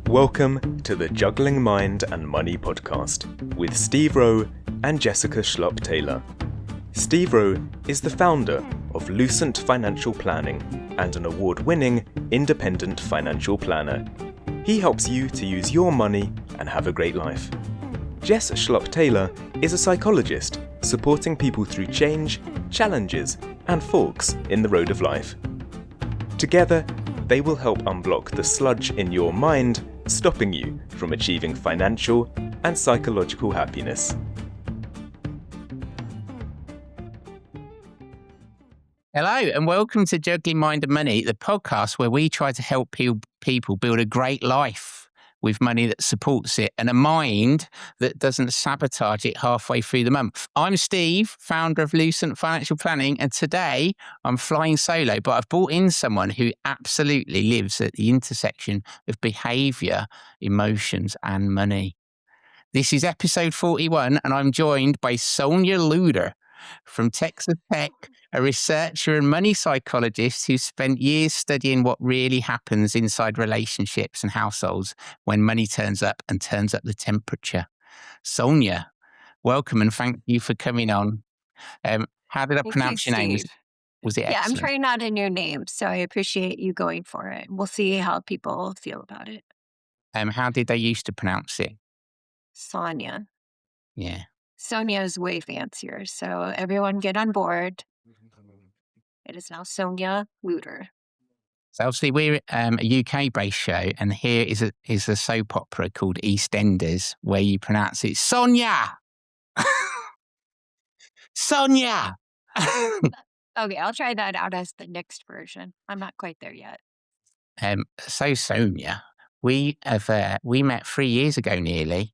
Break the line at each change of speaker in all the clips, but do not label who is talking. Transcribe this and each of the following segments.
Welcome to the Juggling Mind and Money podcast with Steve Rowe and Jessica Schlupp-Taylor. Steve Rowe is the founder of Lucent Financial Planning and an award-winning independent financial planner. He helps you to use your money and have a great life. Jess Schlupp-Taylor is a psychologist supporting people through change, challenges, and forks in the road of life. Together, they will help unblock the sludge in your mind, stopping you from achieving financial and psychological happiness.
Hello and welcome to Juggling Mind and Money, the podcast where we try to help people build a great life with money that supports it and a mind that doesn't sabotage it halfway through the month. I'm Steve, founder of Lucent Financial Planning, and today I'm flying solo, but I've brought in someone who absolutely lives at the intersection of behaviour, emotions and money. This is episode 41 and I'm joined by Sonya Lutter from Texas Tech, a researcher and money psychologist who spent years studying what really happens inside relationships and households when money turns up and turns up the temperature. Sonya, welcome and thank you for coming on. How did I pronounce your name? Was it excellent?
Yeah, I'm trying out a new name, so I appreciate you going for it. We'll see how people feel about it.
How did they used to pronounce it?
Sonya.
Yeah.
Sonya is way fancier, so everyone get on board. It is now Sonya Lutter.
So obviously we're a UK-based show, and here is a soap opera called EastEnders, where you pronounce it Sonya! Sonya!
Okay, I'll try that out as the next version. I'm not quite there yet.
So Sonya, we met 3 years ago nearly.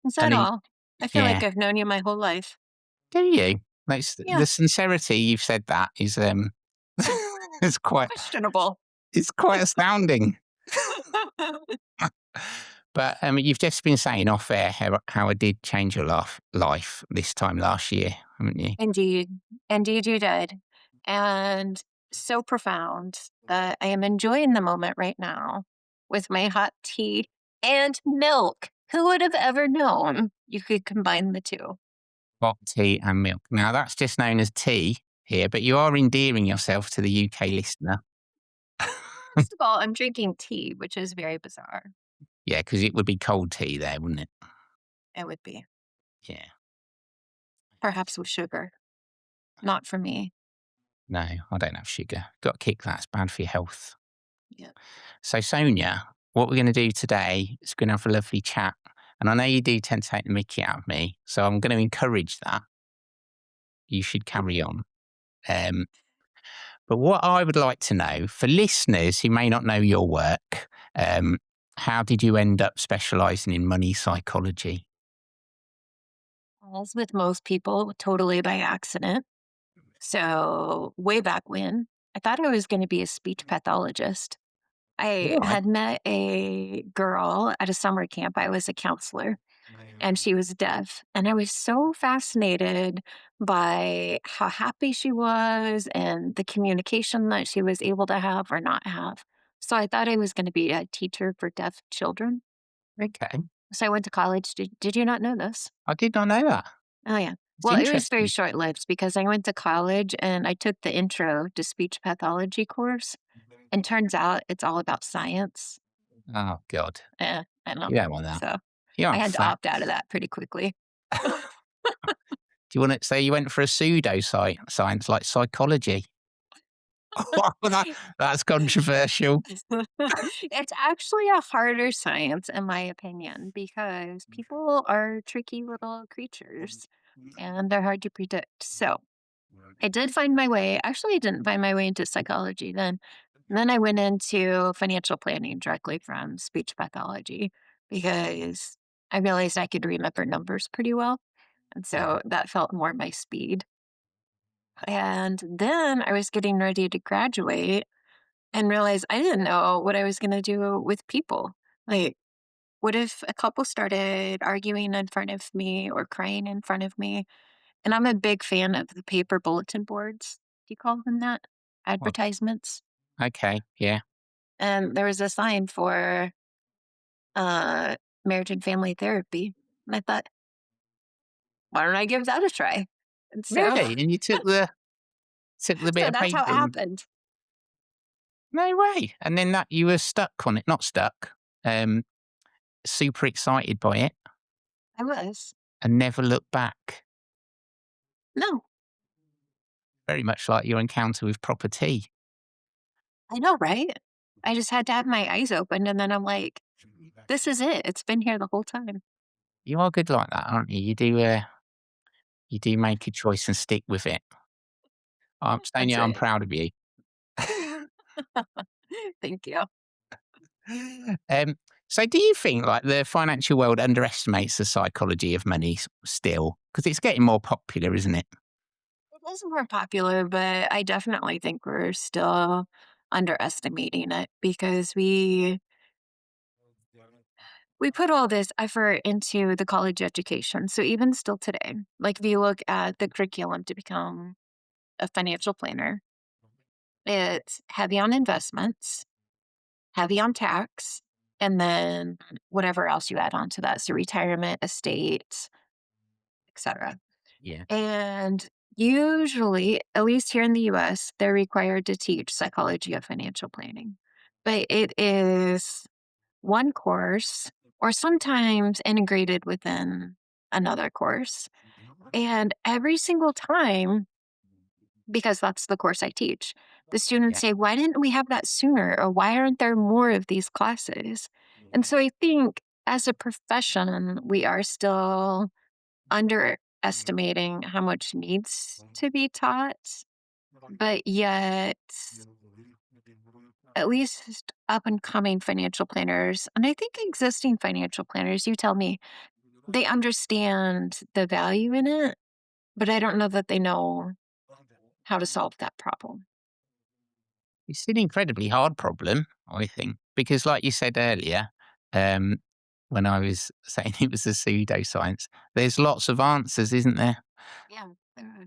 Is that all? I feel
yeah.
like I've known you my whole life.
Do you?
Yeah.
The sincerity you've said that is it's quite
questionable.
It's quite astounding. But you've just been saying off air how I did change your life this time last year, haven't you?
Indeed you did. And so profound that I am enjoying the moment right now with my hot tea and milk. Who would have ever known you could combine the two?
Hot tea and milk. Now that's just known as tea here, but you are endearing yourself to the UK listener.
First of all, I'm drinking tea, which is very bizarre.
Yeah, because it would be cold tea there, wouldn't it?
It would be.
Yeah.
Perhaps with sugar. Not for me.
No, I don't have sugar. Got to kick that. It's bad for your health.
Yeah.
So Sonya, what we're going to do today is we're going to have a lovely chat. And I know you do tend to take the mickey out of me, so I'm going to encourage that. You should carry on. But what I would like to know, for listeners who may not know your work, how did you end up specialising in money psychology?
As with most people, totally by accident. So way back when, I thought I was going to be a speech pathologist. I had met a girl at a summer camp. I was a counselor, and she was deaf. And I was so fascinated by how happy she was and the communication that she was able to have or not have. So I thought I was going to be a teacher for deaf children.
Okay.
So I went to college. Did you not know this?
I did not know that.
Oh, yeah.
It's
Well, it was
interesting.
very short-lived because I went to college and I took the intro to speech pathology course. And turns out it's all about science.
Oh, God.
I know.
You don't want that.
So
You
I
aren't
had to
fat.
opt out of that pretty quickly.
Do you want to say you went for a pseudo-science like psychology? That's controversial.
It's actually a harder science, in my opinion, because people are tricky little creatures and they're hard to predict. So I did find my way. Actually, I didn't find my way into psychology then. And then I went into financial planning directly from speech pathology because I realized I could remember numbers pretty well. And so that felt more my speed. And then I was getting ready to graduate and realized I didn't know what I was going to do with people. Like, what if a couple started arguing in front of me or crying in front of me? And I'm a big fan of the paper bulletin boards. Do you call them that? Advertisements.
Okay, yeah.
And there was a sign for marriage and family therapy. And I thought, why don't I give that a try? And so,
Really? And you took the bit
so
of
that's how it
paper and
happened.
no way. And then that you were stuck on it, not stuck, um, super excited by it
I was.
and never looked back.
No,
Very much like your encounter with property.
I know, right? I just had to have my eyes open. And then I'm like, this is it. It's been here the whole time.
You are good like that, aren't you? You do make a choice and stick with it.
That's
Sonia, I'm
it.
proud of you.
Thank you.
Um, so do you think like the financial world underestimates the psychology of money still? Because it's getting more popular, isn't it?
It is more popular, but I definitely think we're still underestimating it because we put all this effort into the college education. So even still today, like if you look at the curriculum to become a financial planner, it's heavy on investments, heavy on tax, and then whatever else you add on to that. So retirement, estate, etc.
Yeah.
And usually, at least here in the US, they're required to teach psychology of financial planning. But it is one course or sometimes integrated within another course. And every single time, because that's the course I teach, the students
Yeah.
say, why didn't we have that sooner? Or why aren't there more of these classes? And so I think as a profession, we are still underestimating how much needs to be taught, but yet, at least up and coming financial planners, and I think existing financial planners, you tell me, they understand the value in it, but I don't know that they know how to solve that problem.
It's an incredibly hard problem, I think, because like you said earlier, um, when I was saying it was a pseudoscience, there's lots of answers, isn't there?
Yeah. Yeah.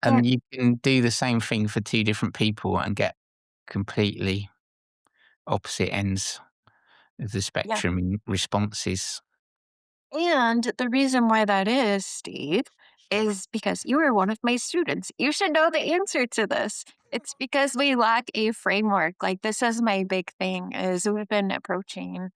And you can do the same thing for two different people and get completely opposite ends of the
Yeah.
spectrum in responses.
And the reason why that is, Steve, is because you were one of my students. You should know the answer to this. It's because we lack a framework. Like this is my big thing is we've been approaching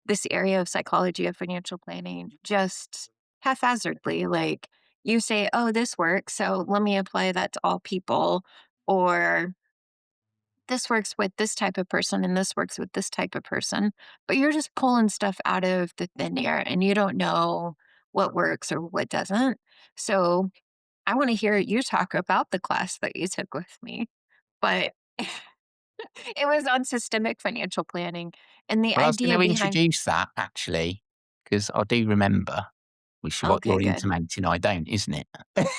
this area of psychology of financial planning just haphazardly. Like you say, oh, this works, so let me apply that to all people. Or this works with this type of person and this works with this type of person. But you're just pulling stuff out of the thin air and you don't know what works or what doesn't. So I want to hear you talk about the class that you took with me. But it was on systemic financial planning. And the
Well, I was going
idea
to
behind,
introduce that actually, because I do remember, which is what
okay,
you're
good.
intimating I don't, isn't it?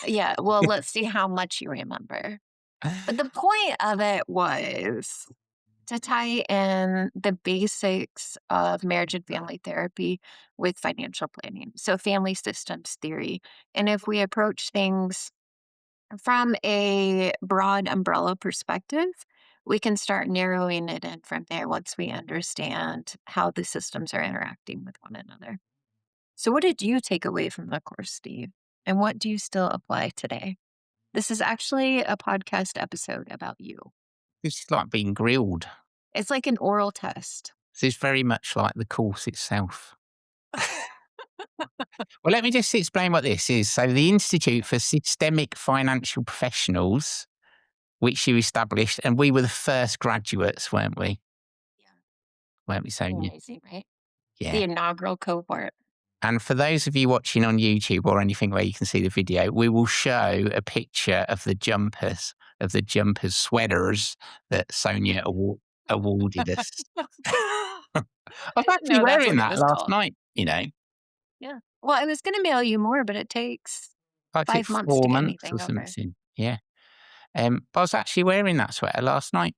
Yeah, well, let's see how much you remember. But the point of it was to tie in the basics of marriage and family therapy with financial planning. So, family systems theory. And if we approach things from a broad umbrella perspective, we can start narrowing it in from there once we understand how the systems are interacting with one another. So, what did you take away from the course, Steve? And what do you still apply today? This is actually a podcast episode about you.
This is like being grilled.
It's like an oral test.
This is very much like the course itself. Well, let me just explain what this is. So, the Institute for Systemic Financial Professionals, which you established, and we were the first graduates, weren't we?
Yeah.
Weren't we, Sonia?
Amazing, right? The
Yeah.
inaugural cohort.
And for those of you watching on YouTube or anything where you can see the video, we will show a picture of the jumpers, sweaters that Sonia awarded us. I was actually
No, that's
wearing
what it
that
was
last
called.
night, you know.
Yeah. Well, I was going to mail you more, but it takes
I took
5 months to
4
get
months or
anything over.
something. Yeah. But I was actually wearing that sweater last night.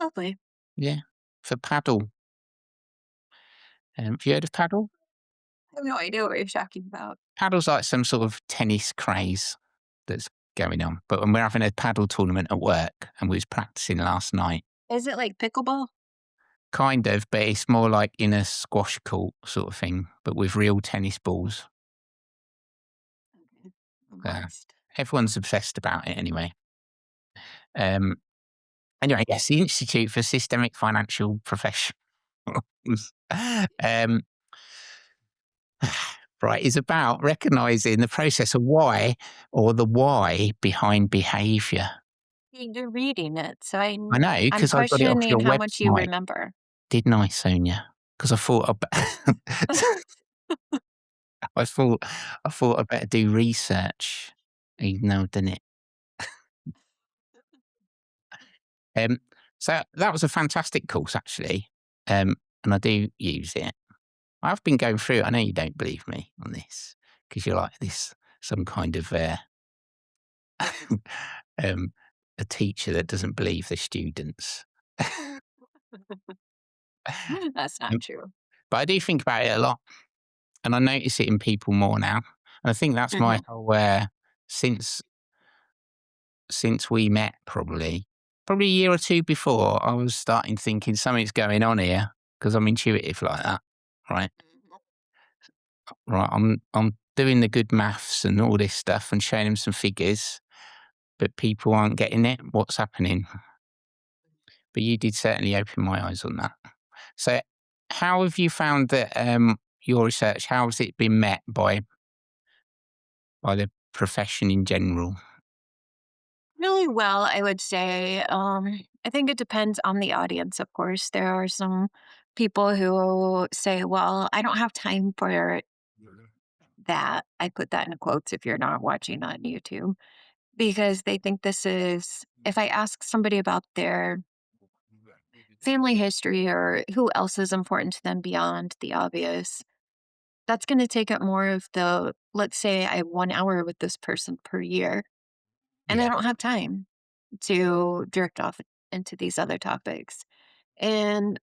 Lovely.
Yeah. For paddle. Have you heard of paddle?
I have no idea what you're talking about.
Paddle's like some sort of tennis craze that's going on. But when we're having a paddle tournament at work and we was practicing last night,
Is it like pickleball?
Kind of, but it's more like in a squash court sort of thing, but with real tennis balls. Yeah. Everyone's obsessed about it anyway. Anyway, yes, the Institute for Systemic Financial Professionals. um, right, is about recognizing the process of why or the why behind behavior.
You're reading it, so
I know,
I'm
because I got it off
questioning
your
how much you
website,
remember.
didn't I, Sonia? Because I thought I thought I'd better do research, even though I've done it. So that was a fantastic course, actually, and I do use it. I've been going through it. I know you don't believe me on this because you're like this, some kind of a teacher that doesn't believe the students.
That's not true.
But I do think about it a lot, and I notice it in people more now. And I think that's my
Mhm.
whole since we met, probably a year or two before, I was starting thinking something's going on here because I'm intuitive like that, right? Right, I'm doing the good maths and all this stuff and showing them some figures, but people aren't getting it. What's happening? But you did certainly open my eyes on that. So, how have you found that your research? How has it been met by the profession in general?
Really well, I would say. I think it depends on the audience, of course. There are some people who say, well, I don't have time for that. I put that in quotes if you're not watching on YouTube, because they think this is, if I ask somebody about their family history or who else is important to them beyond the obvious, that's going to take up more of the, let's say I have 1 hour with this person per year, and I
Yeah,
don't have time to drift off into these other topics. And,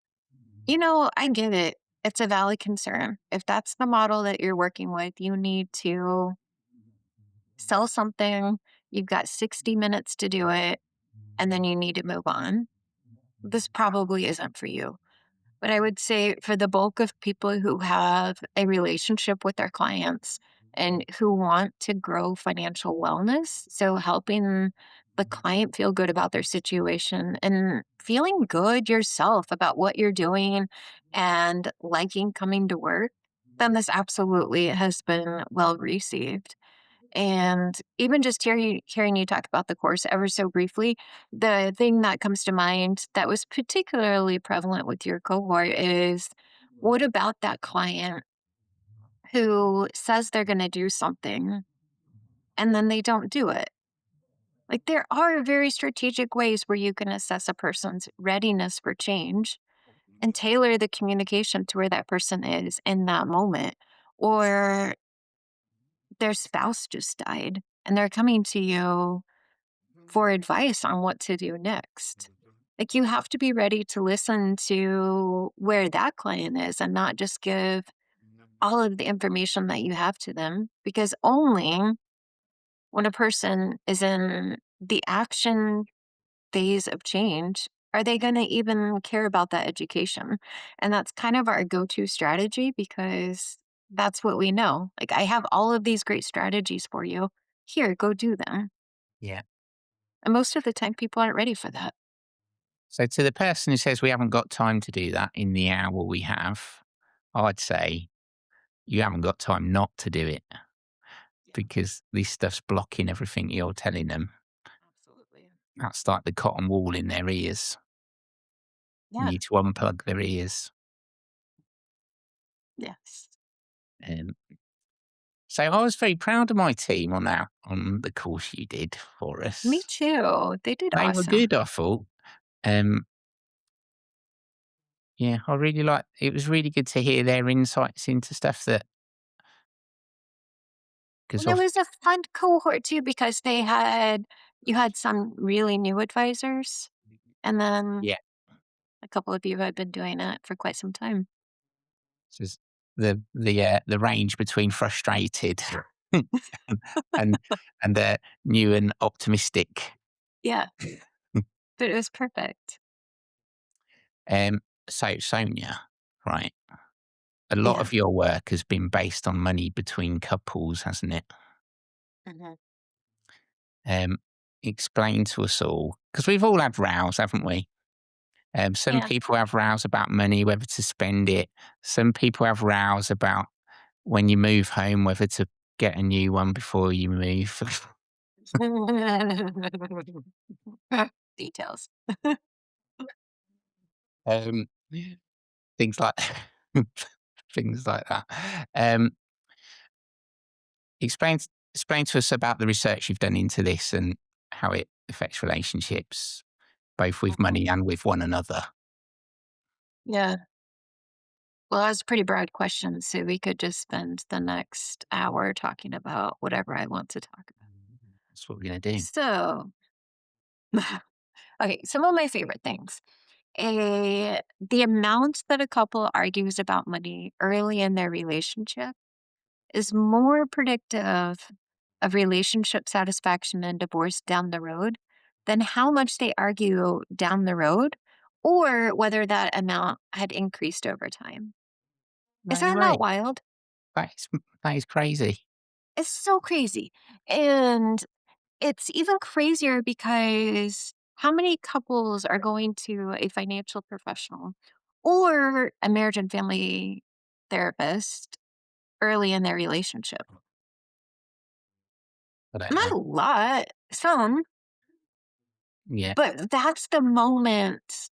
I get it. It's a valid concern. If that's the model that you're working with, you need to sell something. You've got 60 minutes to do it, and then you need to move on. This probably isn't for you. But I would say for the bulk of people who have a relationship with their clients and who want to grow financial wellness, so helping the client feel good about their situation and feeling good yourself about what you're doing and liking coming to work, then this absolutely has been well received. And even just hearing you talk about the course ever so briefly, the thing that comes to mind that was particularly prevalent with your cohort is, what about that client who says they're going to do something and then they don't do it? Like, there are very strategic ways where you can assess a person's readiness for change and tailor the communication to where that person is in that moment. Or their spouse just died and they're coming to you for advice on what to do next. Like, you have to be ready to listen to where that client is and not just give all of the information that you have to them, because only when a person is in the action phase of change are they going to even care about that education. And that's kind of our go-to strategy, because that's what we know. Like, I have all of these great strategies for you. Here, go do them.
yeah.
And most of the time, people aren't ready for that.
So to the person who says we haven't got time to do that in the hour we have, I'd say you haven't got time not to do it because this stuff's blocking everything you're telling them.
Absolutely.
That's like the cotton wool in their ears. You
Yeah.
need to unplug their ears.
Yes.
Um, so I was very proud of my team on the course you did for
Me
us.
too. They did
They were
awesome.
good, I thought. Yeah, I really like. It was really good to hear their insights into stuff that because
And it was a fun cohort too, because you had some really new advisors, and then
yeah,
a couple of you had been doing it for quite some time.
just the range between frustrated and new and optimistic.
Yeah, but it was perfect.
So, Sonya, right? A lot
Yeah.
of your work has been based on money between couples, hasn't it?
Mhm.
Um, Explain to us all, because we've all had rows, haven't we? Some
Yeah.
people have rows about money, whether to spend it. Some people have rows about when you move home, whether to get a new one before you move.
Details.
um, things like things like that. Um, explain explain to us about the research you've done into this and how it affects relationships, both with
Mhm.
money and with one another.
Yeah. Well, that's a pretty broad question, so we could just spend the next hour talking about whatever I want to talk about.
That's what we're going to do.
So, okay, some of my favorite things. The amount that a couple argues about money early in their relationship is more predictive of relationship satisfaction and divorce down the road than how much they argue down the road or whether that amount had increased over time. Is
No
that
way.
not wild?
That is, that is crazy.
It's so crazy. And it's even crazier because how many couples are going to a financial professional or a marriage and family therapist early in their relationship?
I don't
Not
know.
a lot, some,
Yeah.
but that's the moment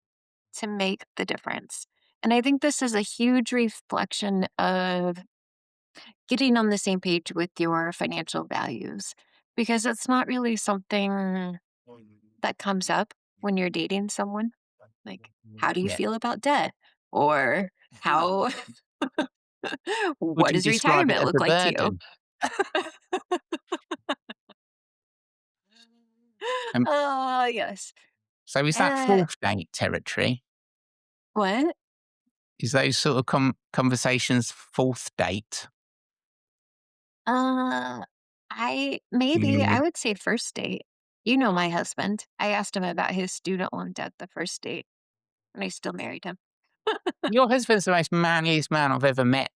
to make the difference. And I think this is a huge reflection of getting on the same page with your financial values because it's not really something that comes up when you're dating someone. Like, how do you
Yeah.
feel about debt? Or how, what
Would you
does
describe it
retirement
as
look
a
like to you?
burden? Um,
Yes.
so is that
Uh,
fourth date territory?
what?
Is those sort of conversations fourth date?
Uh, maybe I
Mm.
would say first date. You know my husband. I asked him about his student loan debt the first date, and I still married him.
Your husband's the most manliest man I've ever met.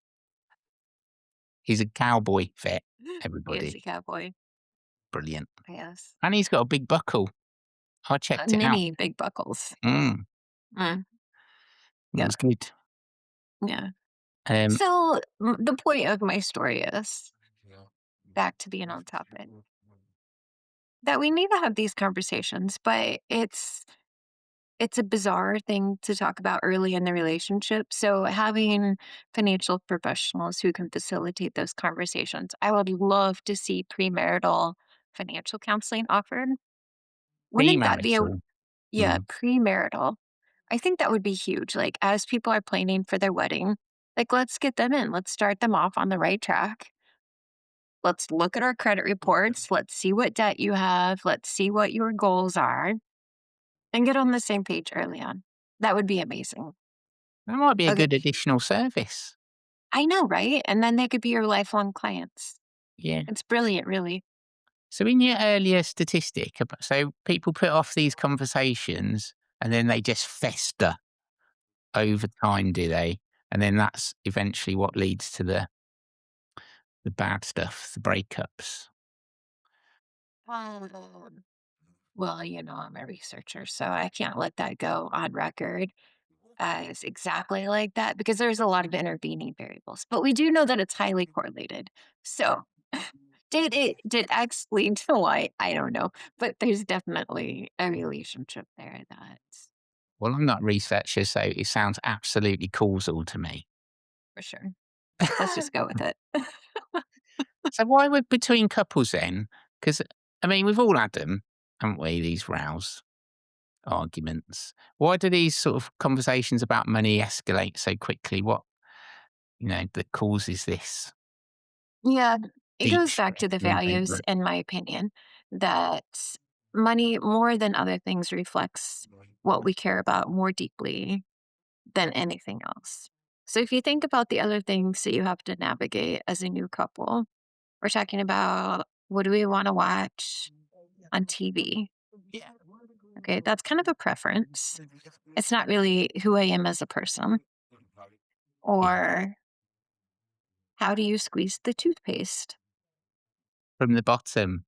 He's a cowboy vet,
He is
everybody.
a cowboy.
Brilliant.
Yes.
And he's got a big buckle. I checked it out.
Many big buckles.
Mm,
Mm,
it
yeah.
was good.
Yeah.
Um,
So the point of my story is back to being on topic that we need to have these conversations, but it's a bizarre thing to talk about early in the relationship. So having financial professionals who can facilitate those conversations. I would love to see premarital financial counseling offered. Wouldn't that be a
premarital.
yeah,
Mm.
premarital? I think that would be huge. Like as people are planning for their wedding, like let's get them in. Let's start them off on the right track. Let's look at our credit reports. Let's see what debt you have. Let's see what your goals are and get on the same page early on. That would be amazing.
That might be a
Okay.
good additional service.
I know, right? And then they could be your lifelong clients.
Yeah.
It's brilliant, really.
So in your earlier statistic, so people put off these conversations and then they just fester over time, do they? And then that's eventually what leads to the bad stuff, the breakups.
Um, well, I'm a researcher, so I can't let that go on record as exactly like that because there's a lot of intervening variables. But we do know that it's highly correlated. So did X lead to Y? I don't know. But there's definitely a relationship there that's
Well, I'm not a researcher, so it sounds absolutely causal to me.
for sure. Let's just go with it.
So why would between couples then? Because I mean, we've all had them, haven't we? These rows, arguments. Why do these sort of conversations about money escalate so quickly? What that causes this
Yeah, it
deep
goes back to
shift
the
in
values,
behaviour?
in my opinion, that money more than other things reflects what we care about more deeply than anything else. So if you think about the other things that you have to navigate as a new couple, we're talking about what do we want to watch on TV?
Yeah.
Okay, that's kind of a preference. It's not really who I am as a person.
Yeah.
Or how do you squeeze the toothpaste?
From the bottom.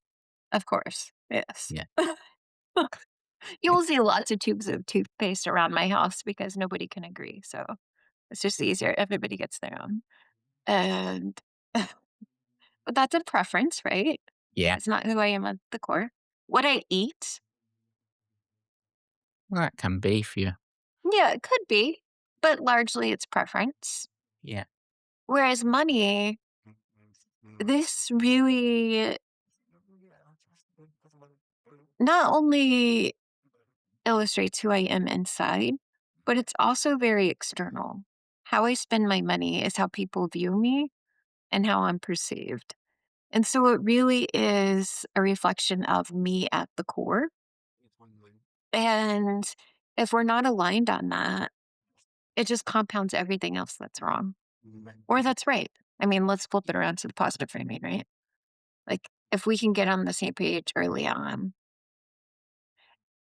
Of course, yes.
Yeah.
You'll see lots of tubes of toothpaste around my house because nobody can agree. So it's just easier. Everybody gets their own. And but that's a preference, right?
Yeah.
It's not who I am at the core. What I eat,
Well, that can be for you.
yeah, it could be, but largely it's preference.
Yeah.
Whereas money, this really not only illustrates who I am inside, but it's also very external. How I spend my money is how people view me and how I'm perceived. And so it really is a reflection of me at the core. And if we're not aligned on that, it just compounds everything else that's wrong or that's right. I mean, let's flip it around to the positive framing, right? Like, if we can get on the same page early on,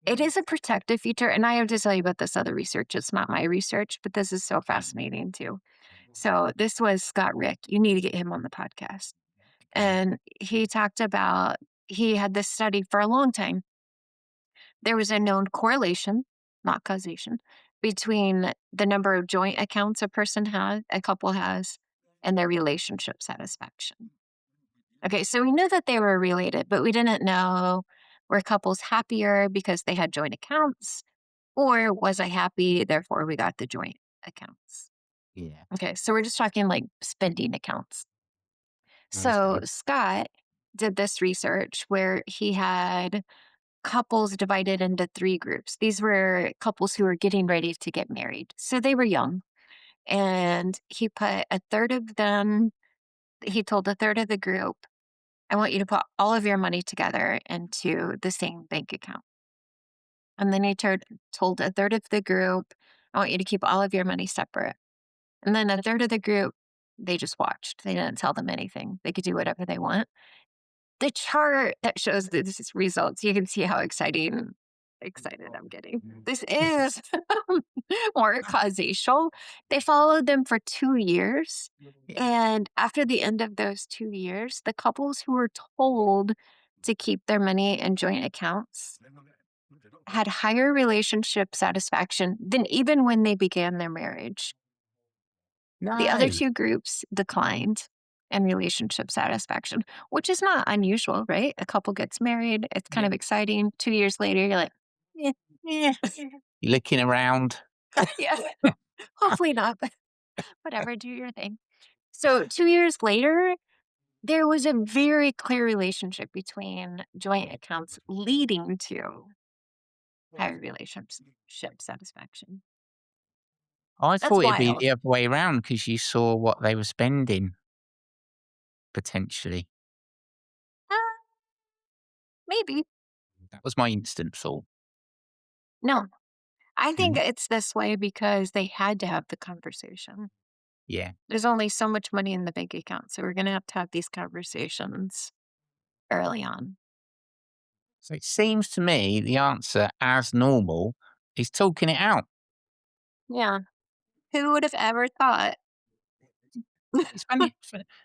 it is a protective feature. And I have to tell you about this other research. It's not my research, but this is so fascinating too. So, this was Scott Rick. You need to get him on the podcast. And he talked about, he had this study for a long time. There was a known correlation, not causation, between the number of joint accounts a couple has, and their relationship satisfaction. Okay, so we knew that they were related, but we didn't know, were couples happier because they had joint accounts, or was I happy, therefore we got the joint accounts?
Yeah.
Okay, so we're just talking like spending accounts. So
Okay.
Scott did this research where he had couples divided into 3 groups. These were couples who were getting ready to get married. So they were young. And he put a third of them, he told a third of the group, I want you to put all of your money together into the same bank account. And then he told a third of the group, I want you to keep all of your money separate. And then a third of the group, they just watched. They didn't tell them anything. They could do whatever they want. The chart that shows these results, you can see how excited I'm getting. This is more causal. They followed them for 2 years. And after the end of those 2 years, the couples who were told to keep their money in joint accounts had higher relationship satisfaction than even when they began their marriage. The other
No.
2 groups declined in relationship satisfaction, which is not unusual, right? A couple gets married, it's kind of exciting. 2 years later, you're like, "Eh,
Yeah. You're looking around.
yeah, hopefully not, but whatever, do your thing." So 2 years later, there was a very clear relationship between joint accounts leading to higher relationship satisfaction.
I
That's
thought it'd be
wild.
the other way around because you saw what they were spending potentially.
Uh, maybe.
That was my instant thought.
No, I think
Mm.
it's this way because they had to have the conversation.
Yeah.
There's only so much money in the bank account, so we're gonna have to have these conversations early on.
So it seems to me the answer, as normal, is talking it out.
Yeah. Who would have ever thought?
It's funny.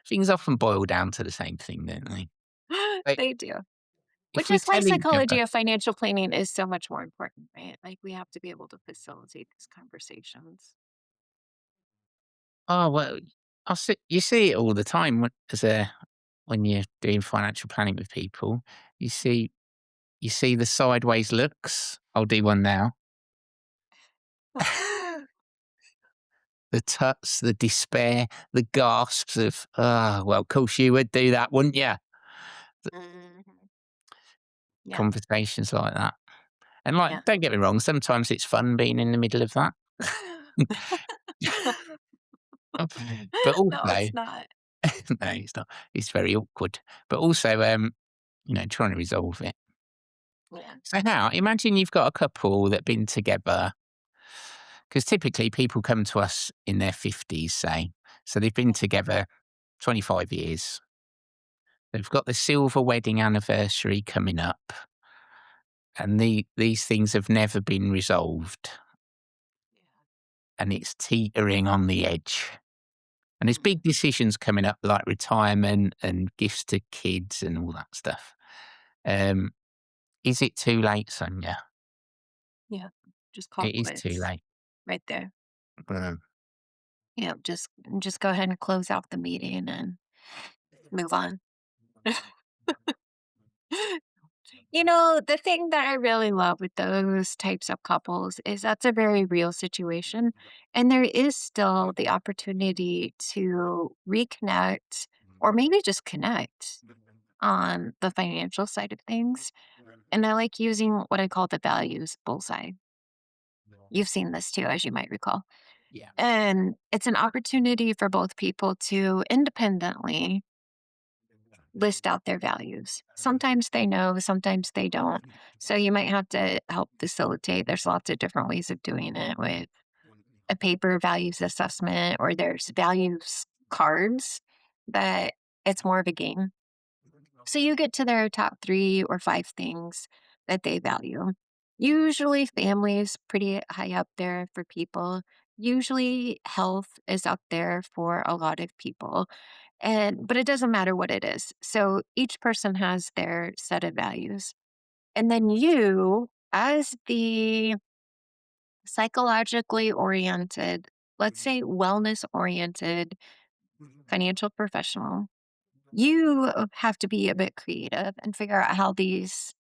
Things often boil down to the same thing, don't they? Like,
They do.
if
Which
we
is why
tell each
psychology
other,
of financial planning is so much more important, right? Like, we have to be able to facilitate these conversations.
oh, well, you see it all the time when you're doing financial planning with people. You see, you see the sideways looks. I'll do one now. The tuts, the despair, the gasps of, oh, well, of course you would do that, wouldn't you?
Mhm. Yeah,
Conversations like that. And like,
yeah.
don't get me wrong, sometimes it's fun being in the middle of that. But
No,
also,
it's not.
no, it's not. It's very awkward. But also, trying to resolve it.
Yeah.
So now, imagine you've got a couple that been together, because typically people come to us in their 50s, say. So they've been together 25 years. They've got the silver wedding anniversary coming up. and these things have never been resolved, and it's teetering on the edge. And there's big decisions coming up like retirement and gifts to kids and all that stuff. Is it too late, Sonia?
Yeah. Just call
It is too
quits
late.
right there.
Mm.
Yeah, just go ahead and close out the meeting and move on. The thing that I really love with those types of couples is that's a very real situation. And there is still the opportunity to reconnect or maybe just connect on the financial side of things. And I like using what I call the values bullseye. You've seen this too, as you might recall.
Yeah.
And it's an opportunity for both people to independently list out their values. Sometimes they know, sometimes they don't. So you might have to help facilitate. There's lots of different ways of doing it with a paper values assessment, or there's values cards that it's more of a game. So you get to their top 3 or 5 things that they value. Usually family is pretty high up there for people. Usually health is up there for a lot of people. But it doesn't matter what it is. So each person has their set of values. And then you, as the psychologically oriented, let's say wellness oriented financial professional, you have to be a bit creative and figure out how these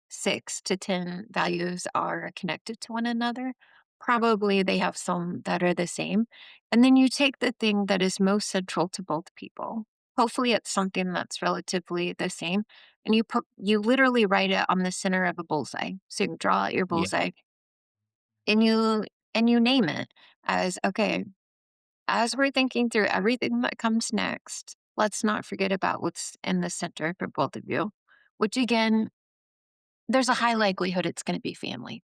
6 to 10 values are connected to one another. Probably they have some that are the same. And then you take the thing that is most central to both people. Hopefully it's something that's relatively the same. And you literally write it on the center of a bullseye. So you draw out your
Yeah.
bullseye and you name it as, okay, as we're thinking through everything that comes next, let's not forget about what's in the center for both of you, which again, there's a high likelihood it's going to be family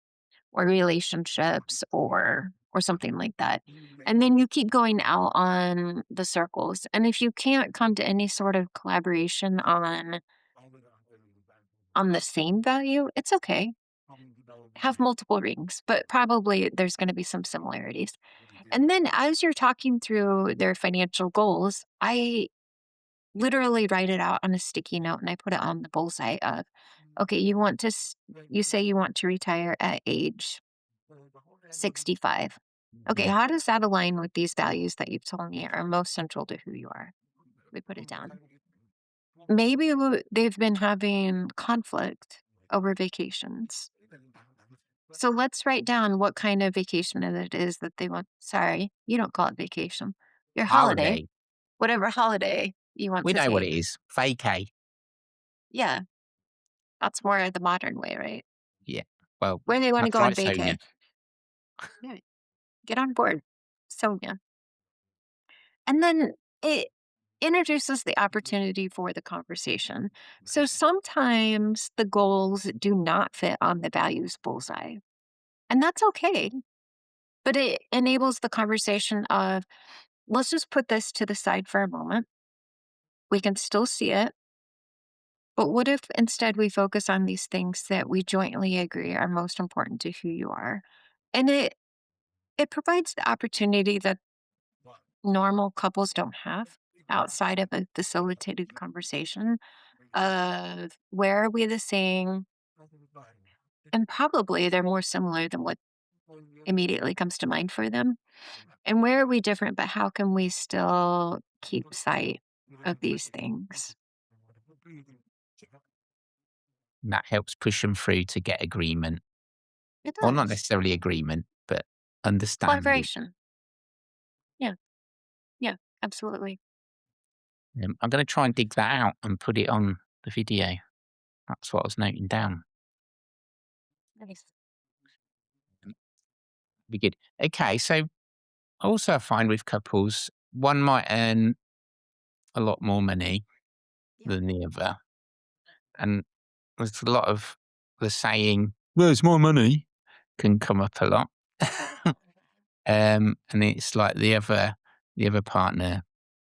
or relationships or something like that. And then you keep going out on the circles. And if you can't come to any sort of collaboration on the same value, it's okay. Have multiple rings, but probably there's going to be some similarities. And then as you're talking through their financial goals, I literally write it out on a sticky note and I put it on the bullseye of, okay, you say you want to retire at age 65. Okay,
Yeah.
how does that align with these values that you've told me are most central to who you are? We put it down. Maybe they've been having conflict over vacations. So let's write down what kind of vacation it is that they want. Sorry, you don't call it vacation. Your holiday,
Holiday.
whatever holiday you want
We
to
know what
take.
it is. Vacay.
Yeah, that's more the modern way, right?
Yeah. Well,
Where they want to
that's
go on
right, Sonia.
vacay. Yeah, get on board, Sonia. And then it introduces the opportunity for the conversation. So sometimes the goals do not fit on the values bullseye, and that's okay. But it enables the conversation of, let's just put this to the side for a moment. We can still see it. But what if instead we focus on these things that we jointly agree are most important to who you are? And it provides the opportunity that normal couples don't have outside of a facilitated conversation of where are we the same? And probably they're more similar than what immediately comes to mind for them. And where are we different, but how can we still keep sight of these things?
And that helps push them through to get agreement.
It
Or not
does.
necessarily agreement, but understanding.
Collaboration. Yeah. Yeah. Absolutely.
I'm going to try and dig that out and put it on the video. That's what I was noting down.
Nice.
Be good. Okay, so also I find with couples, one might earn a lot more money
Yeah.
than the other. And there's a lot of the saying, well, it's my money, can come up a lot. And it's like the other partner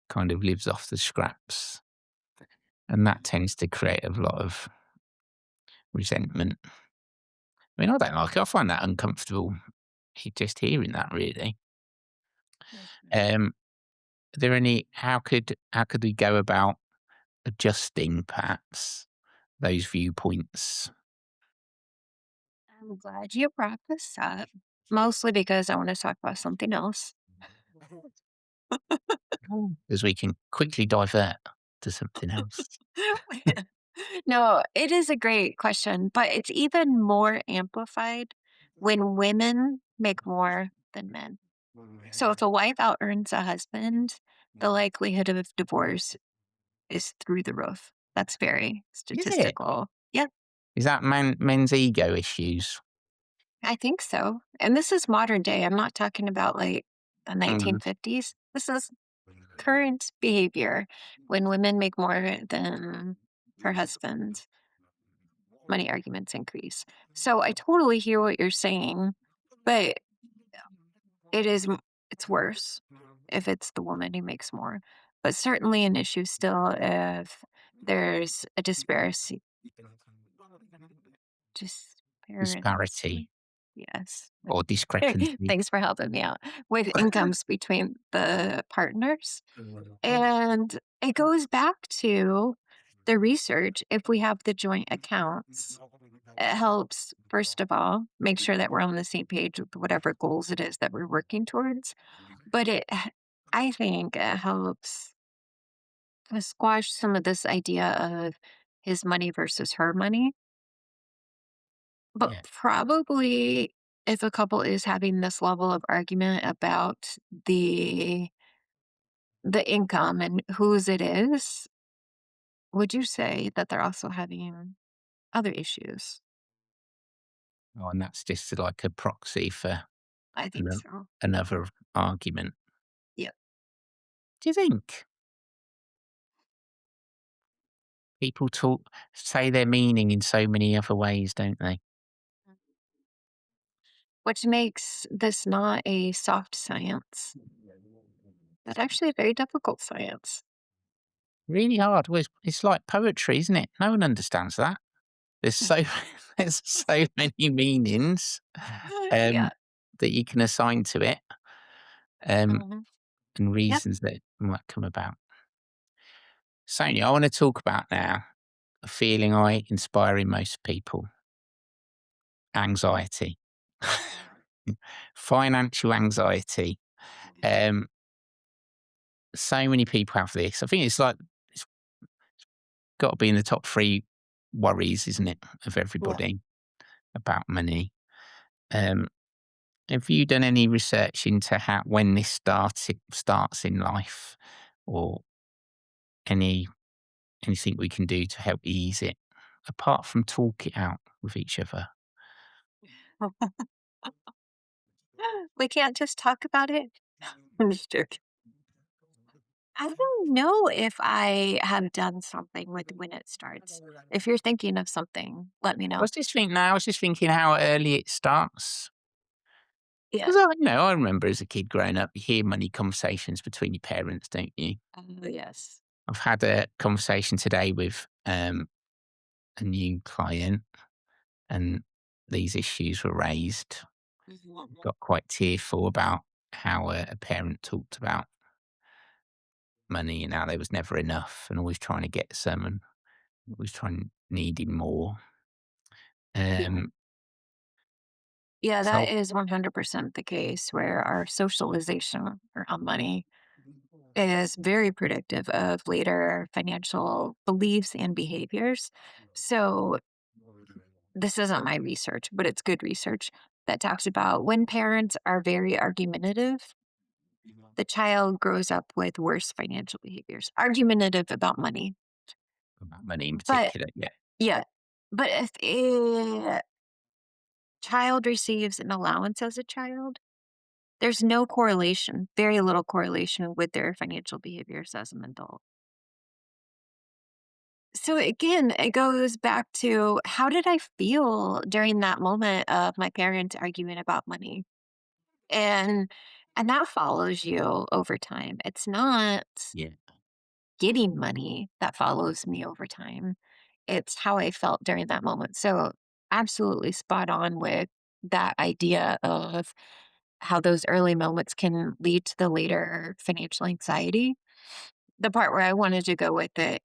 kind of lives off the scraps. And that tends to create a lot of resentment. I mean, I don't like it. I find that uncomfortable just hearing that, really. Are there any how could we go about adjusting perhaps those viewpoints?
I'm glad you brought this up, mostly because I want to talk about something else.
As we can quickly divert to something else.
No, it is a great question, but it's even more amplified when women make more than men. So if a wife out earns a husband, the likelihood of divorce is through the roof. That's very
Is it?
statistical. Yep,
Is that men's ego issues?
I think so. And this is modern day. I'm not talking about like the
Mm,
1950s. This is current behavior when women make more than her husband, money arguments increase. So I totally hear what you're saying, but it's worse if it's the woman who makes more. But certainly an issue still if there's a disparity.
disparity
Yes.
or discrepancy.
Thanks for helping me out with incomes between the partners. And it goes back to the research. If we have the joint accounts, it helps, first of all, make sure that we're on the same page with whatever goals it is that we're working towards. But I think it helps squash some of this idea of his money versus her money. But
Yeah.
probably if a couple is having this level of argument about the the income and whose it is, would you say that they're also having other issues?
Oh, and that's just like a proxy for
I think
ano
so.
another argument.
Yeah.
Do you think people say their meaning in so many other ways, don't they?
Which makes this not a soft science, but actually a very difficult science.
Really hard. Well, it's like poetry, isn't it? No one understands that. There's so there's so many meanings, um,
Yeah.
that you can assign to it, um,
Mhm.
and
Yep.
reasons that might come about. Sonia, I wanna talk about now a feeling I inspire in most people, anxiety. Financial anxiety. Um, so many people have this. I think it's gotta be in the top 3 worries, isn't it, of
Yeah.
everybody about money. Um, have you done any research into when this starts in life or any anything we can do to help ease it, apart from talk it out with each other?
We can't just talk about it. I'm just joking. I don't know if I have done something with when it starts. If you're thinking of something, let me know.
I was just thinking how early it starts.
Yeah.
'Cause I remember as a kid growing up, you hear money conversations between your parents, don't you?
Oh, yes.
I've had a conversation today with, a new client, and these issues were raised.
Mhm.
Got quite tearful about how a parent talked about money and how there was never enough and always trying to get some and always needing more.
Yeah.
Um,
Yeah, that
so
is 100% the case where our socialization around money is very predictive of later financial beliefs and behaviors. So, this isn't my research, but it's good research that talks about when parents are very argumentative, the child grows up with worse financial behaviors, argumentative about money.
about money in
But
particular, yeah.
yeah, but if a child receives an allowance as a child, there's no correlation, very little correlation with their financial behaviors as an adult. So again, it goes back to how did I feel during that moment of my parents arguing about money? And and that follows you over time. It's not
Yeah.
getting money that follows me over time. It's how I felt during that moment. So absolutely spot on with that idea of how those early moments can lead to the later financial anxiety. The part where I wanted to go with it,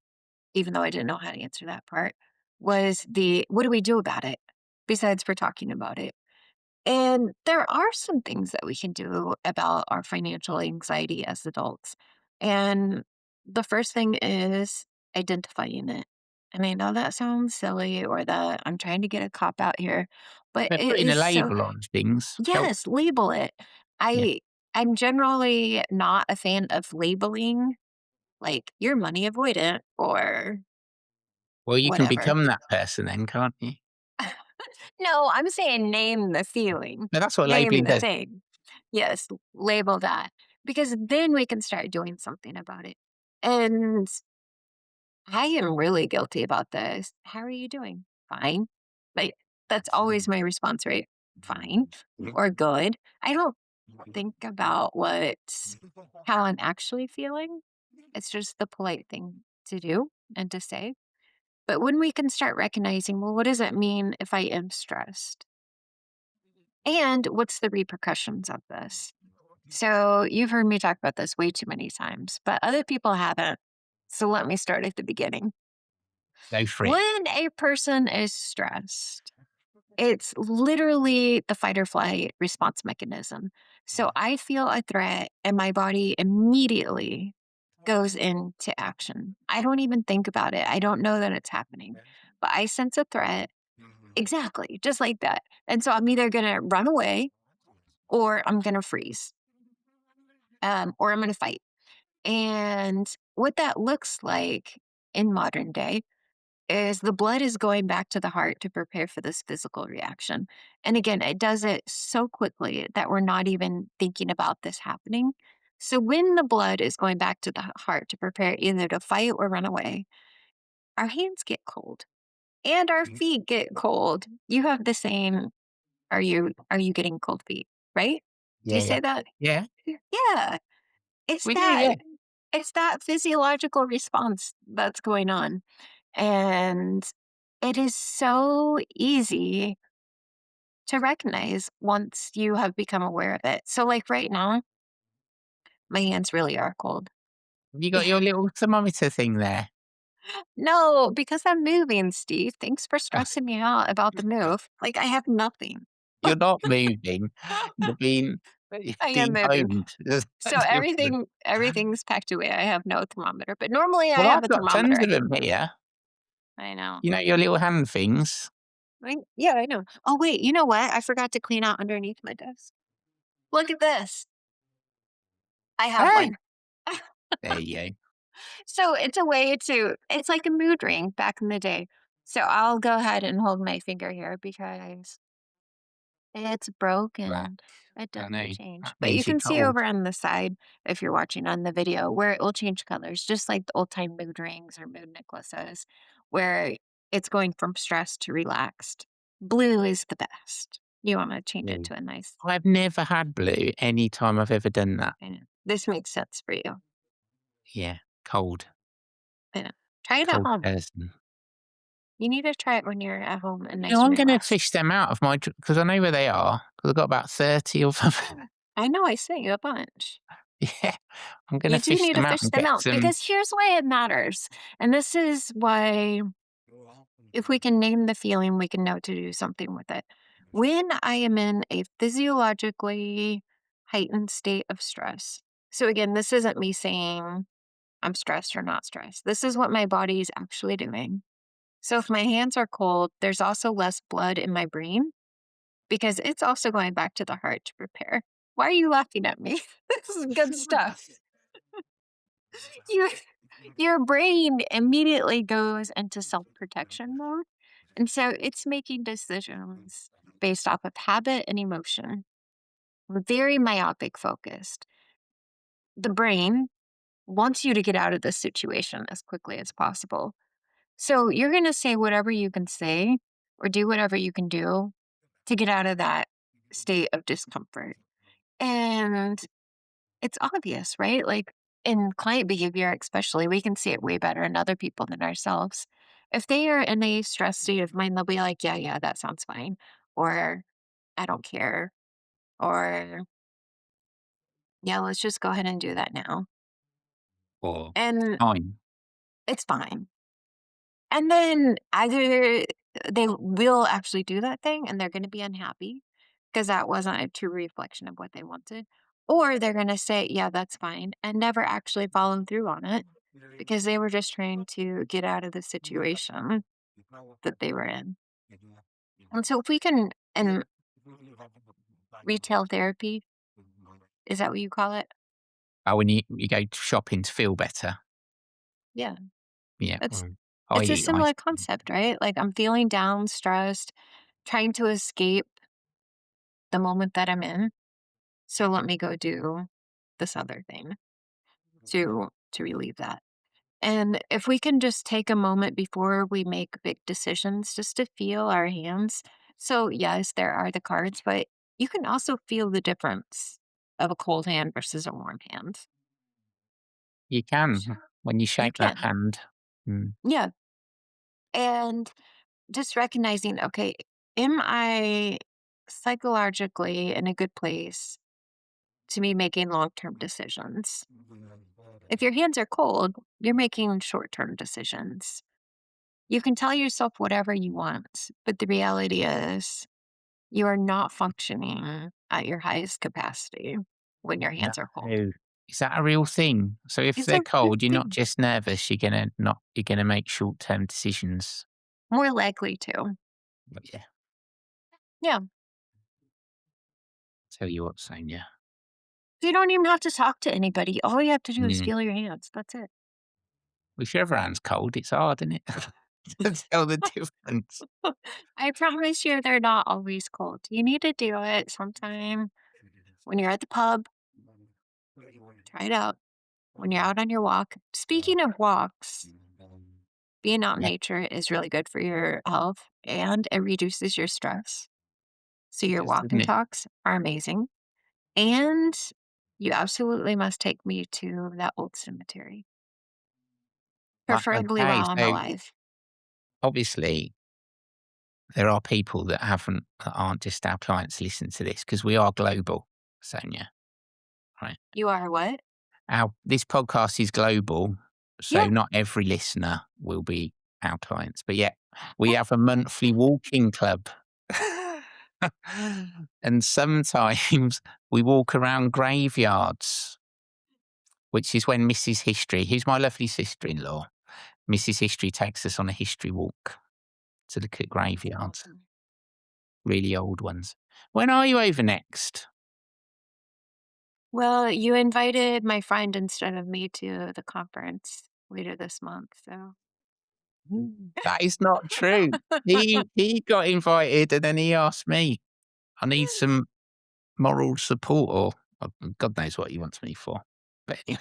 even though I didn't know how to answer that part, was the what do we do about it besides for talking about it? And there are some things that we can do about our financial anxiety as adults. And the first thing is identifying it. And I know that sounds silly or that I'm trying to get a cop out here, but
But
it
putting a
is so,
label on things helps.
yes, label it.
Yeah.
I I'm generally not a fan of labeling like you're money avoidant or
Well, you can
whatever.
become that person then, can't you?
No, I'm saying name the feeling,
No, that's what
name
labeling
the
does.
thing. Yes, label that because then we can start doing something about it. And I am really guilty about this. How are you doing? Fine. Like, that's always my response, right? Fine or good. I don't think about how I'm actually feeling. It's just the polite thing to do and to say. But when we can start recognizing, well, what does it mean if I am stressed? And what's the repercussions of this? So you've heard me talk about this way too many times, but other people haven't. So let me start at the beginning.
Go for it.
When a person is stressed, it's literally the fight or flight response mechanism. So I feel a threat and my body immediately goes into action. I don't even think about it. I don't know that it's happening, but I sense a threat. Exactly, just like that. And so I'm either going to run away or I'm going to freeze, or I'm going to fight. And what that looks like in modern day is the blood is going back to the heart to prepare for this physical reaction. And again, it does it so quickly that we're not even thinking about this happening. So when the blood is going back to the heart to prepare either to fight or run away, our hands get cold and our feet get cold. You have the same, are you getting cold feet, right? Do you
Yeah, yeah.
say that?
Yeah,
Yeah. It's
we do,
that
yeah.
it's that physiological response that's going on. And it is so easy to recognize once you have become aware of it. So, like right now, my hands really are cold.
You got your little thermometer thing there.
No, because I'm moving, Steve. Thanks for
Oh,
stressing me out about the move. Like, I have nothing.
you're not moving. You're being
I am moving.
deboned. There's
So
no difference.
everything's packed away. I have no thermometer, but normally I
Well,
have
I've
a
got tons
thermometer.
of them here.
I know.
You know, your little hand things.
Yeah, I know. Oh, wait, you know what? I forgot to clean out underneath my desk. Look at this. I have
Hey,
one.
there you go.
So it's a way it's like a mood ring back in the day. So I'll go ahead and hold my finger here because it's
Right.
broken. It
I know.
doesn't change.
That
But you
means you're
can see
cold.
over on the side, if you're watching on the video, where it will change colors, just like the old time mood rings or mood necklaces, where it's going from stressed to relaxed. Blue is the best. You want to change it
Blue.
to a nice,
I've never had blue any time I've ever done that.
I know. This makes sense for you.
Yeah, cold.
I know. Try it at
Cold
home.
person.
You need to try it when you're at home and
You know,
nice and
I'm gonna
relaxed.
fish them out of my because I know where they are. Because 'cause I've got about 30 of them.
I know I sent you a bunch.
Yeah, I'm gonna
You do
fish
need to
them out
fish
and
them
get
out
some.
because here's why it matters. And this is why, if we can name the feeling, we can know to do something with it. When I am in a physiologically heightened state of stress, so again, this isn't me saying I'm stressed or not stressed. This is what my body is actually doing. So if my hands are cold, there's also less blood in my brain because it's also going back to the heart to prepare. Why are you laughing at me? This is good stuff. You, your brain immediately goes into self protection mode. And so it's making decisions based off of habit and emotion, very myopic focused. The brain wants you to get out of this situation as quickly as possible. So you're going to say whatever you can say or do whatever you can do to get out of that state of discomfort. And it's obvious, right? Like in client behavior, especially, we can see it way better in other people than ourselves. if they are in a stressed state of mind, they'll be like, yeah, that sounds fine. Or I don't care. Or yeah, let's just go ahead and do that now.
Or
And
fine.
it's fine. And then either they will actually do that thing and they're going to be unhappy because that wasn't a true reflection of what they wanted. Or they're going to say, yeah, that's fine, and never actually follow through on it because they were just trying to get out of the situation that they were in. And so if we can, in retail therapy, is that what you call it?
Oh, when you go shopping to feel better.
Yeah.
Yeah.
It's
I
it's a
eat ice
similar
cream.
concept, right? Like I'm feeling down, stressed, trying to escape the moment that I'm in. So let me go do this other thing to relieve that. And if we can just take a moment before we make big decisions just to feel our hands. So yes, there are the cards, but you can also feel the difference of a cold hand versus a warm hand.
You can when you
You
shake that
can.
hand. Mm.
Yeah. And just recognizing, okay, am I psychologically in a good place to be making long term decisions? If your hands are cold, you're making short term decisions. You can tell yourself whatever you want, but the reality is you are not functioning at your highest capacity when your
No.
hands are cold.
Is that a real thing? So if
It's
they're
a real
cold, you're not
thing.
just nervous, you're gonna make short-term decisions.
More likely to.
But yeah,
Yeah.
tell you what, Sonia.
You don't even have to talk to anybody. All you have to do is
Mm.
feel your hands. That's it.
If your other hand's cold, it's hard, isn't it? To tell the difference.
I promise you, they're not always cold. You need to do it sometime when you're at the pub. Try it out when you're out on your walk. Speaking of walks, being out in
Yeah,
nature is really good for your health and it reduces your stress. So,
it
your
does,
walk
doesn't
and
it?
talks are amazing. And you absolutely must take me to that old cemetery,
Right,
preferably
okay,
while I'm
so
alive.
obviously there are people that aren't just our clients listen to this because we are global, Sonia, right?
You are what?
This podcast is global, so
Yeah.
not every listener will be our clients, but yet we have a monthly walking club. And sometimes we walk around graveyards, which is when Mrs. History, who's my lovely sister-in-law, Mrs. History takes us on a history walk to look at
That's
graveyards,
awesome.
really old ones. When are you over next?
Well, you invited my friend instead of me to the conference later this month. So,
That is not true. He got invited and then he asked me. I need some moral support or God knows what he wants me for. But anyway,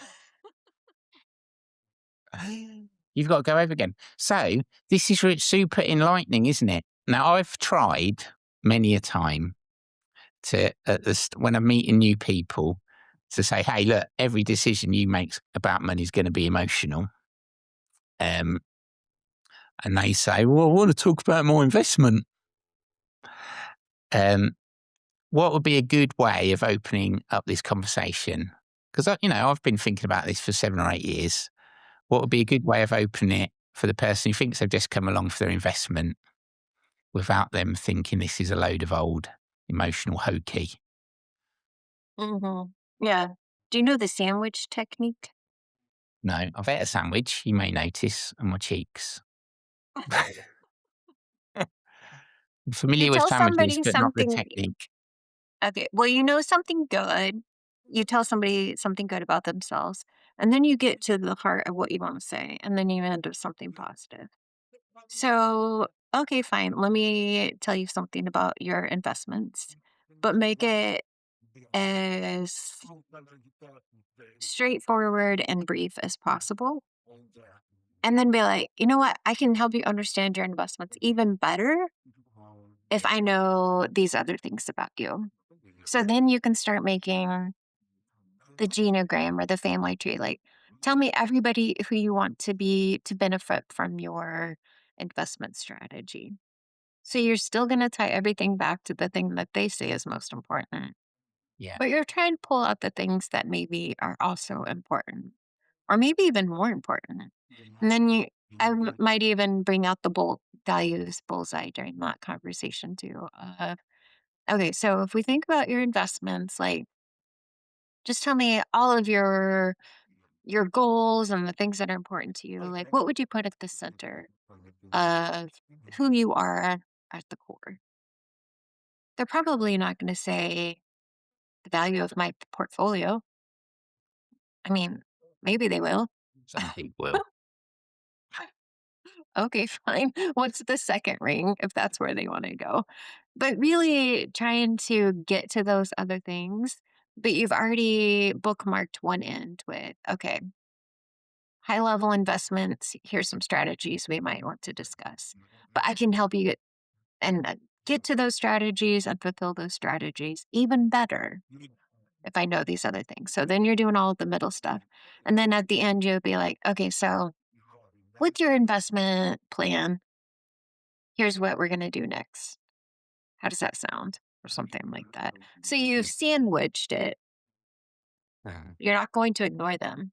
you've got to go over again. So this is super enlightening, isn't it? Now I've tried many a time when I'm meeting new people to say, hey, look, every decision you make about money is going to be emotional. Um, and they say, well, I want to talk about my investment. Um, what would be a good way of opening up this conversation? Because, I've been thinking about this for 7 or 8 years. What would be a good way of opening it for the person who thinks they've just come along for their investment without them thinking this is a load of old emotional hokey?
hmm yeah. Do you know the sandwich technique?
No, I've ate a sandwich, you may notice, on my cheeks. I'm
You
familiar with
tell
sandwiches,
somebody
but not the
something.
technique.
Okay. Well, you know something good. You tell somebody something good about themselves, and then you get to the heart of what you want to say, and then you end with something positive. So, okay, fine. Let me tell you something about your investments, but make it as straightforward and brief as possible. And then be like, you know what? I can help you understand your investments even better if I know these other things about you. So then you can start making the genogram or the family tree. Like, tell me everybody who you want to be to benefit from your investment strategy. So you're still going to tie everything back to the thing that they say is most important,
Yeah.
but you're trying to pull out the things that maybe are also important or maybe even more important. And then might even bring out the values bullseye during that conversation too. Okay, so if we think about your investments, like just tell me all of your goals and the things that are important to you. Like, what would you put at the center of who you are at the core? They're probably not going to say the value of my portfolio. I mean, maybe they will.
Some people will.
Okay, fine. What's the second ring if that's where they want to go? But really trying to get to those other things, but you've already bookmarked one end with, okay, high level investments. Here's some strategies we might want to discuss. But I can help you get to those strategies and fulfill those strategies even better if I know these other things. So then you're doing all of the middle stuff. And then at the end, you'll be like, okay, so with your investment plan, here's what we're going to do next. How does that sound? Or something like that. So you've sandwiched it.
Uh,
You're not going to ignore them,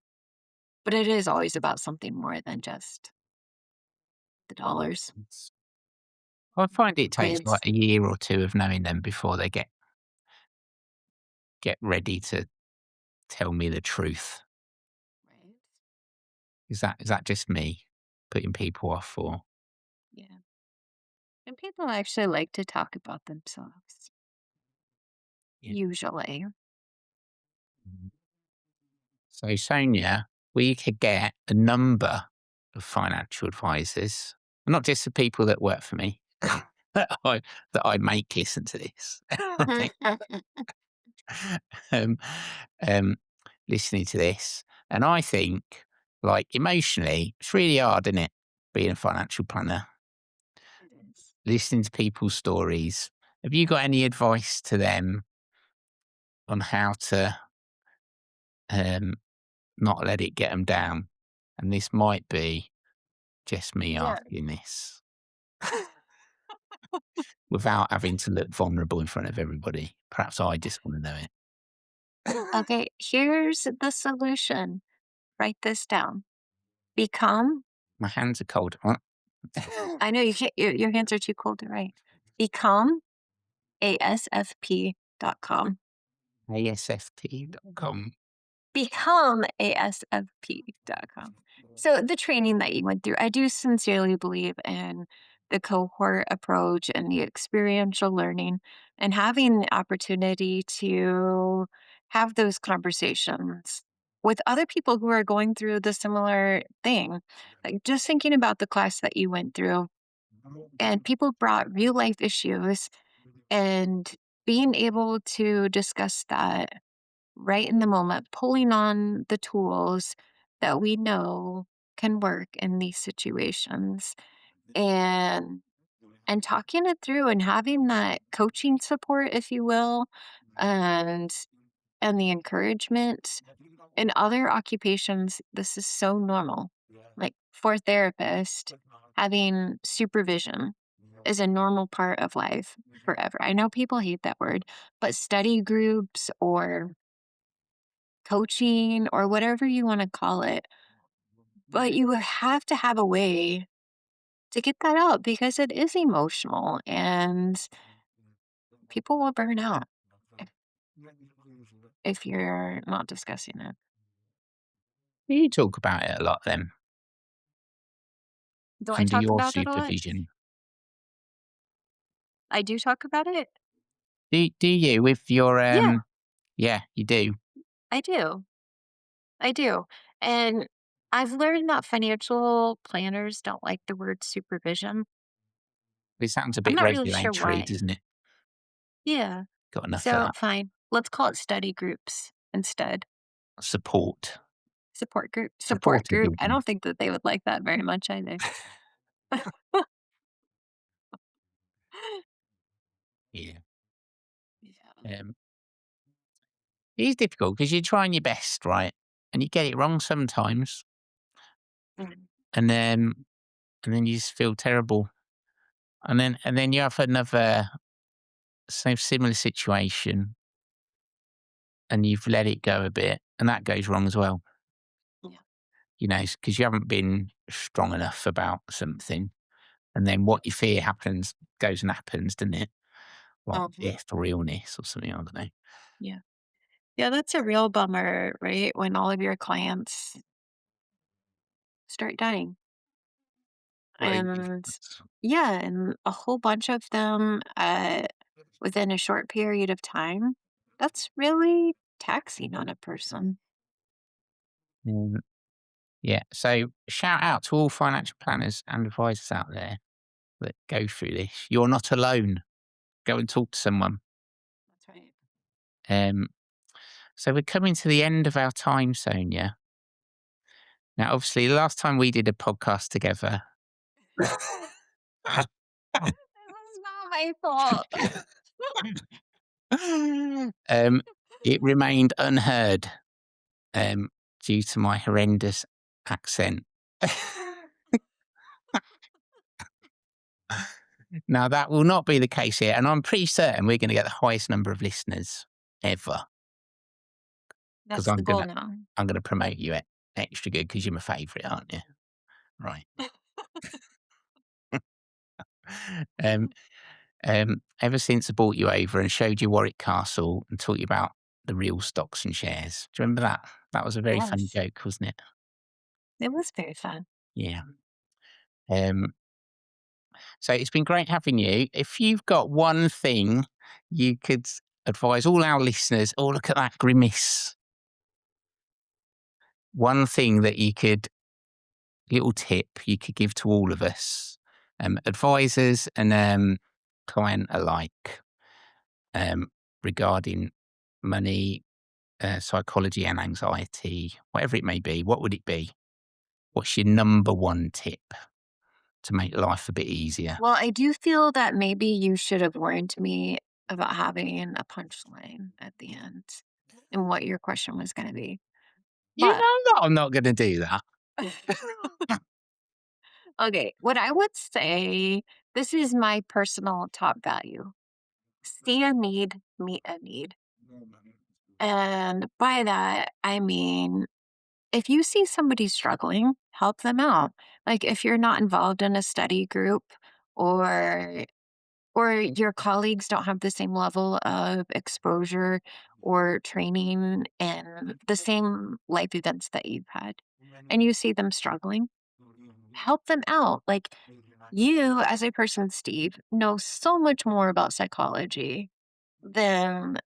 but it is always about something more than just the dollars.
I find it takes
It's
like a year or two of knowing them before they get ready to tell me the truth.
right.
Is that just me putting people off, or
Yeah. And people actually like to talk about themselves,
yeah.
usually.
Mhm. So Sonia, we could get a number of financial advisors, not just the people that work for me, that I make listen to this, right? um, um, listening to this, and I think, like, emotionally, it's really hard, isn't it, being a financial planner,
It is.
listening to people's stories. Have you got any advice to them on how to um, not let it get them down? And this might be just me
Yeah.
asking this without having to look vulnerable in front of everybody. Perhaps I just want to know it.
Okay, here's the solution. Write this down. Become,
My hands are cold. What?
I know you can't, your hands are too cold to write. Become ASFP.com.
ASFT.com.
Become ASFP.com. So the training that you went through, I do sincerely believe in the cohort approach and the experiential learning and having the opportunity to have those conversations with other people who are going through the similar thing. Like just thinking about the class that you went through and people brought real life issues and being able to discuss that right in the moment, pulling on the tools that we know can work in these situations and talking it through and having that coaching support, if you will, and the encouragement. In other occupations, this is so normal. Like for a therapist, having supervision is a normal part of life forever. I know people hate that word, but study groups or coaching or whatever you want to call it, but you have to have a way to get that out because it is emotional and people will burn out if, if you're not discussing it.
You talk about it a lot then,
Do I
under
talk
your
about it a lot?
supervision.
I do talk about it.
Do you with your
Yeah,
yeah, you do.
I do. I do. And I've learned that financial planners don't like the word supervision.
It sounds a
I'm
bit
not really sure
regulatory,
why.
doesn't it?
Yeah.
Got enough of
So
that.
fine. Let's call it study groups instead.
Support.
Support group. Support group. I
Supportivism.
don't think that they would like that very much either.
Yeah.
Yeah.
It is difficult because you're trying your best, right? And you get it wrong sometimes.
Mm.
And then and then you just feel terrible. And then you have another similar situation, and you've let it go a bit, and that goes wrong as well.
Yeah.
Because you haven't been strong enough about something, and then what you fear happens goes and happens, doesn't it? Like death or illness or something, I don't know.
Yeah. Yeah, that's a real bummer, right? When all of your clients start dying.
Right.
And yeah, and a whole bunch of them within a short period of time. That's really taxing on a person.
Yeah. So shout out to all financial planners and advisors out there that go through this. You're not alone. Go and talk to someone.
That's right.
Um, so we're coming to the end of our time, Sonia. Now, obviously, the last time we did a podcast together,
This is not my fault.
it remained unheard due to my horrendous accent. Now, that will not be the case here, and I'm pretty certain we're going to get the highest number of listeners ever because
That's the goal now.
I'm going to promote you extra good because you're my favourite, aren't you? Right. Ever since I brought you over and showed you Warwick Castle and taught you about the real stocks and shares. Do you remember that? That was a very funny
Yes.
joke, wasn't it?
It was very fun.
Yeah. So it's been great having you. If you've got one thing you could advise all our listeners, oh, look at that grimace. One thing that little tip you could give to all of us, advisors and client alike, regarding money, psychology and anxiety, whatever it may be, what would it be? What's your number one tip to make life a bit easier?
Well, I do feel that maybe you should have warned me about having a punchline at the end and what your question was going to be.
You
But
know that I'm not going to do that.
okay, what I would say, this is my personal top value. See a need, meet a need. And by that, I mean, if you see somebody struggling, help them out. Like if you're not involved in a study group or your colleagues don't have the same level of exposure or training and the same life events that you've had, and you see them struggling, help them out. Like you, as a person, Steve, know so much more about psychology than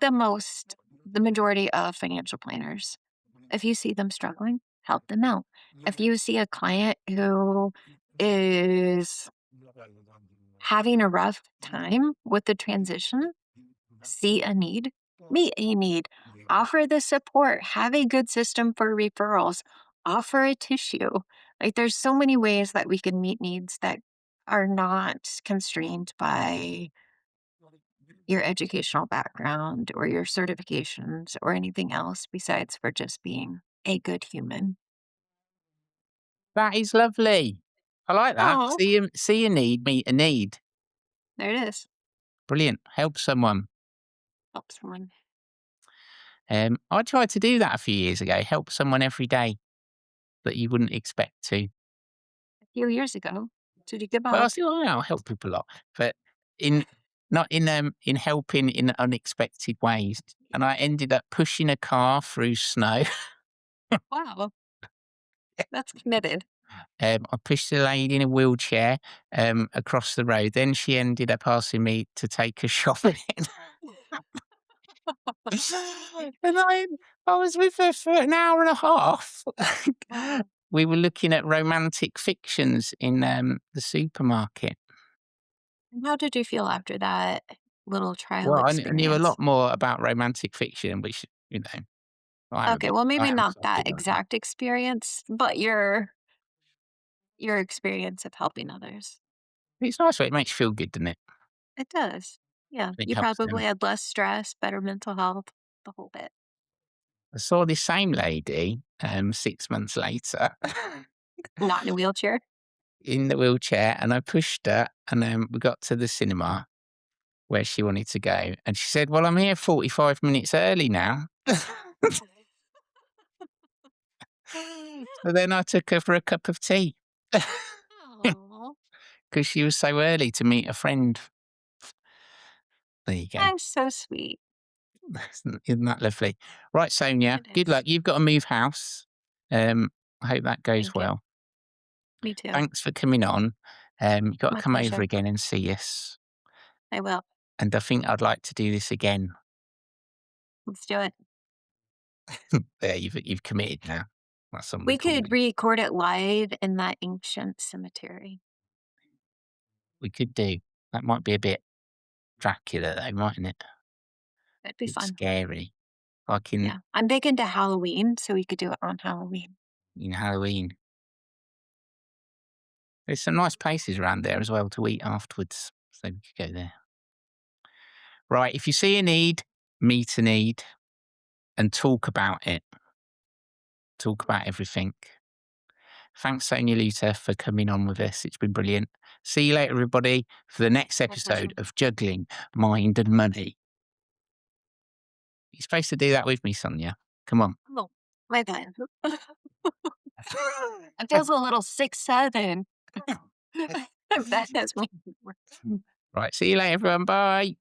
the majority of financial planners. If you see them struggling, help them out. If you see a client who is having a rough time with the transition, see a need, meet a need, offer the support, have a good system for referrals, offer a tissue. Like there's so many ways that we can meet needs that are not constrained by your educational background or your certifications or anything else besides for just being a good human.
That is lovely. I like that.
Oh,
See a need, meet a need.
there it is.
Brilliant. Help someone.
Help someone.
I tried to do that a few years ago. Help someone every day that you wouldn't expect to.
A few years ago, did you give
Well, I
up?
still I'll help people a lot, but not in helping in unexpected ways. And I ended up pushing a car through snow.
Wow, that's committed.
I pushed a lady in a wheelchair across the road. Then she ended up asking me to take her shopping. And I was with her for an hour and a half.
Wow.
We were looking at romantic fictions in the supermarket.
And how did you feel after that little trial
Well, I knew a
experience?
lot more about romantic fiction, which,
Okay, well,
I
maybe
am
not that
psychic, aren't I?
exact experience, but your experience of helping others.
It's nice, right? It makes you feel good, doesn't it?
It does. Yeah,
It
you
helps
probably
them.
had less stress, better mental health, the whole bit.
I saw this same lady 6 months later.
Not in a wheelchair.
in the wheelchair, and I pushed her, and then we got to the cinema where she wanted to go, and she said, "Well, I'm here 45 minutes early now." So then I took her for a cup of tea
Aw,
because she was so early to meet a friend. There you go.
that's so sweet.
Isn't that lovely? Right, Sonia,
It
good
is.
luck. You've got to move house. I hope that goes
Thank you.
well.
Me too.
Thanks for coming on. You've got to
My
come over
pleasure.
again and see us.
I will.
And I think I'd like to do this again.
Let's do it.
There, you've committed now. That's
We could
important.
record it live in that ancient cemetery.
We could do. That might be a bit Dracula, though, mightn't it?
That'd be
It's
fun.
scary. Like in
Yeah. I'm big into Halloween, so we could do it on Halloween.
Halloween. There's some nice places around there as well to eat afterwards, so we could go there. Right, if you see a need, meet a need, and talk about it. Talk about everything. Thanks, Sonya Lutter, for coming on with us. It's been brilliant. See you later, everybody, for the next
My pleasure.
episode of Juggling Mind and Money. You're supposed to do that with me, Sonia. Come on.
Oh, my bad. It feels a little 6'7". That has me.
Right, see you later, everyone. Bye.